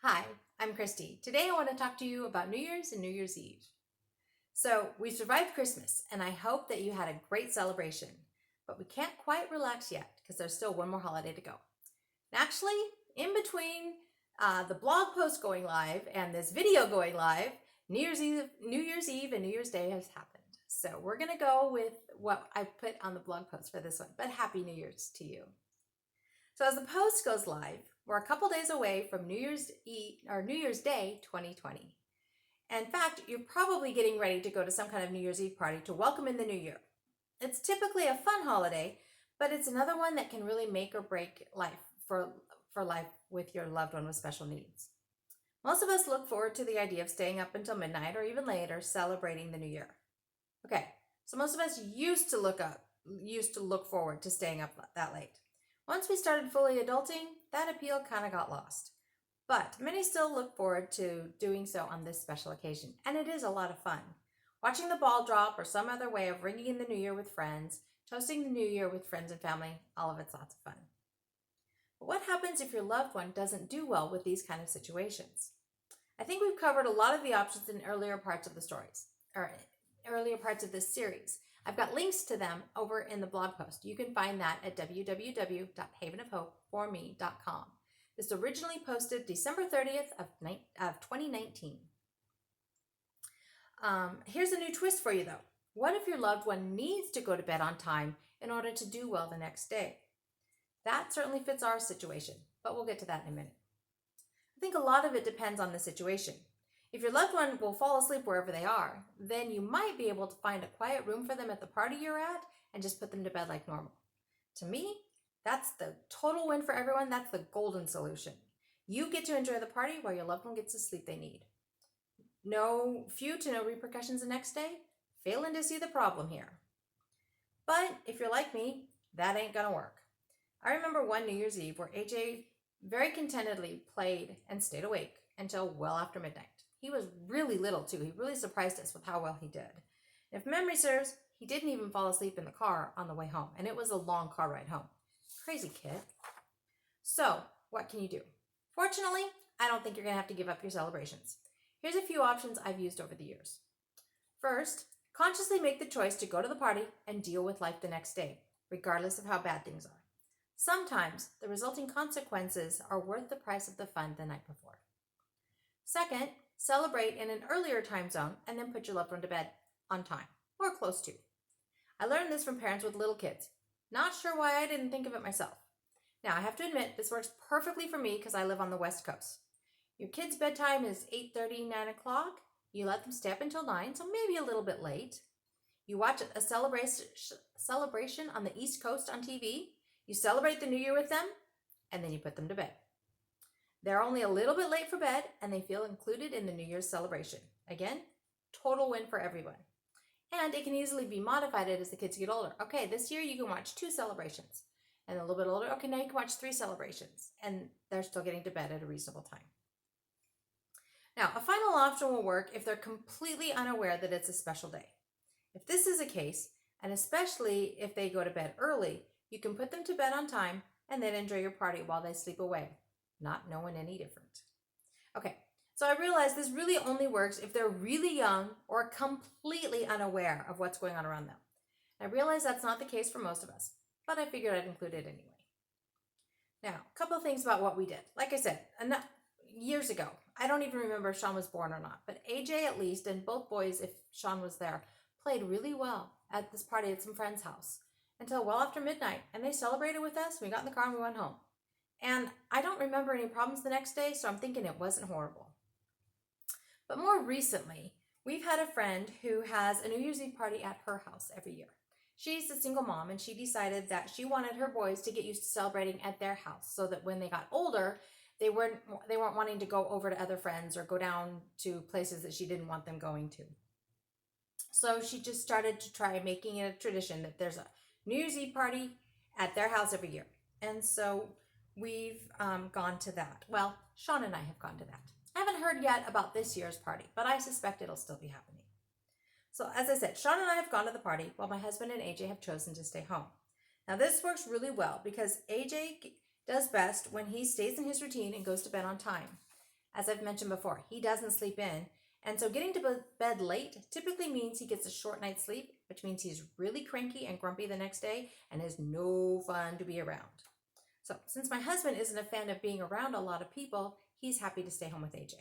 Hi, I'm Christy. Today I want to talk to you about New Year's and New Year's Eve. So, we survived Christmas, and I hope that you had a great celebration. But we can't quite relax yet because there's still one more holiday to go. And actually, in between the blog post going live and this video going live, New Year's Eve and New Year's Day has happened. So, we're going to go with what I put on the blog post for this one. But Happy New Year's to you. So as the post goes live, we're a couple days away from New Year's Eve or New Year's Day 2020. In fact, you're probably getting ready to go to some kind of New Year's Eve party to welcome in the new year. It's typically a fun holiday, but it's another one that can really make or break life for life with your loved one with special needs. Most of us look forward to the idea of staying up until midnight or even later celebrating the new year. Okay, so most of us used to look forward to staying up that late. Once we started fully adulting, that appeal kind of got lost. But many still look forward to doing so on this special occasion, and it is a lot of fun. Watching the ball drop or some other way of ringing in the new year with friends, toasting the new year with friends and family, all of it's lots of fun. But what happens if your loved one doesn't do well with these kind of situations? I think we've covered a lot of the options in earlier parts of the stories, or earlier parts of this series. I've got links to them over in the blog post. You can find that at www.havenofhopeforme.com. This originally posted December 30th of 2019. Here's a new twist for you though. What if your loved one needs to go to bed on time in order to do well the next day? That certainly fits our situation, but we'll get to that in a minute. I think a lot of it depends on the situation. If your loved one will fall asleep wherever they are, then you might be able to find a quiet room for them at the party you're at and just put them to bed like normal. To me, that's the total win for everyone. That's the golden solution. You get to enjoy the party while your loved one gets the sleep they need. Few to no repercussions the next day. Failing to see the problem here. But if you're like me, that ain't gonna work. I remember one New Year's Eve where AJ very contentedly played and stayed awake until well after midnight. He was really little too. He really surprised us with how well he did. If memory serves, he didn't even fall asleep in the car on the way home, and it was a long car ride home. Crazy kid. So, what can you do? Fortunately, I don't think you're going to have to give up your celebrations. Here's a few options I've used over the years. First, consciously make the choice to go to the party and deal with life the next day, regardless of how bad things are. Sometimes the resulting consequences are worth the price of the fun the night before. Second, celebrate in an earlier time zone and then put your loved one to bed on time or close to. I learned this from parents with little kids. Not sure why I didn't think of it myself. Now, I have to admit, this works perfectly for me because I live on the West Coast. Your kid's bedtime is 8:30, 9 o'clock. You let them stay up until 9, so maybe a little bit late. You watch a celebration on the East Coast on TV. You celebrate the new year with them, and then you put them to bed. They're only a little bit late for bed, and they feel included in the New Year's celebration. Again, total win for everyone. And it can easily be modified as the kids get older. Okay, this year you can watch 2 celebrations. And a little bit older, okay, now you can watch 3 celebrations. And they're still getting to bed at a reasonable time. Now, a final option will work if they're completely unaware that it's a special day. If this is the case, and especially if they go to bed early, you can put them to bed on time and then enjoy your party while they sleep away, not knowing any different. Okay, so I realize this really only works if they're really young or completely unaware of what's going on around them. I realize that's not the case for most of us, but I figured I'd include it anyway. Now, a couple of things about what we did. Like I said, years ago, I don't even remember if Sean was born or not, but AJ at least, and both boys, if Sean was there, played really well at this party at some friend's house until well after midnight, and they celebrated with us. We got in the car and we went home. And I don't remember any problems the next day, so I'm thinking it wasn't horrible. But more recently, we've had a friend who has a New Year's Eve party at her house every year. She's a single mom, and she decided that she wanted her boys to get used to celebrating at their house so that when they got older, they weren't wanting to go over to other friends or go down to places that she didn't want them going to. So she just started to try making it a tradition that there's a New Year's Eve party at their house every year. And so we've gone to that. Well, Sean and I have gone to that. I haven't heard yet about this year's party, but I suspect it'll still be happening. So as I said, Sean and I have gone to the party while my husband and AJ have chosen to stay home. Now this works really well because AJ does best when he stays in his routine and goes to bed on time. As I've mentioned before, he doesn't sleep in, and so getting to bed late typically means he gets a short night's sleep, which means he's really cranky and grumpy the next day and is no fun to be around. So, since my husband isn't a fan of being around a lot of people, he's happy to stay home with AJ.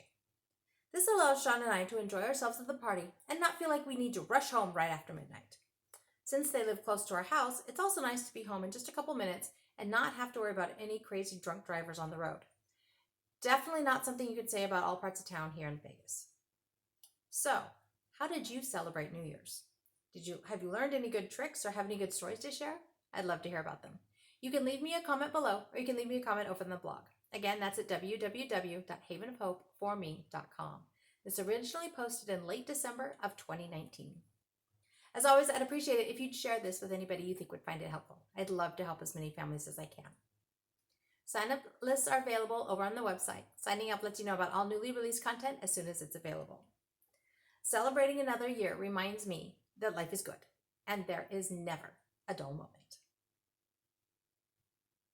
This allows Sean and I to enjoy ourselves at the party and not feel like we need to rush home right after midnight. Since they live close to our house, it's also nice to be home in just a couple minutes and not have to worry about any crazy drunk drivers on the road. Definitely not something you could say about all parts of town here in Vegas. So, how did you celebrate New Year's? Have you learned any good tricks or have any good stories to share? I'd love to hear about them. You can leave me a comment below, or you can leave me a comment over in the blog. Again, that's at www.havenofhopeforme.com. This originally posted in late December of 2019. As always, I'd appreciate it if you'd share this with anybody you think would find it helpful. I'd love to help as many families as I can. Sign-up lists are available over on the website. Signing up lets you know about all newly released content as soon as it's available. Celebrating another year reminds me that life is good, and there is never a dull moment.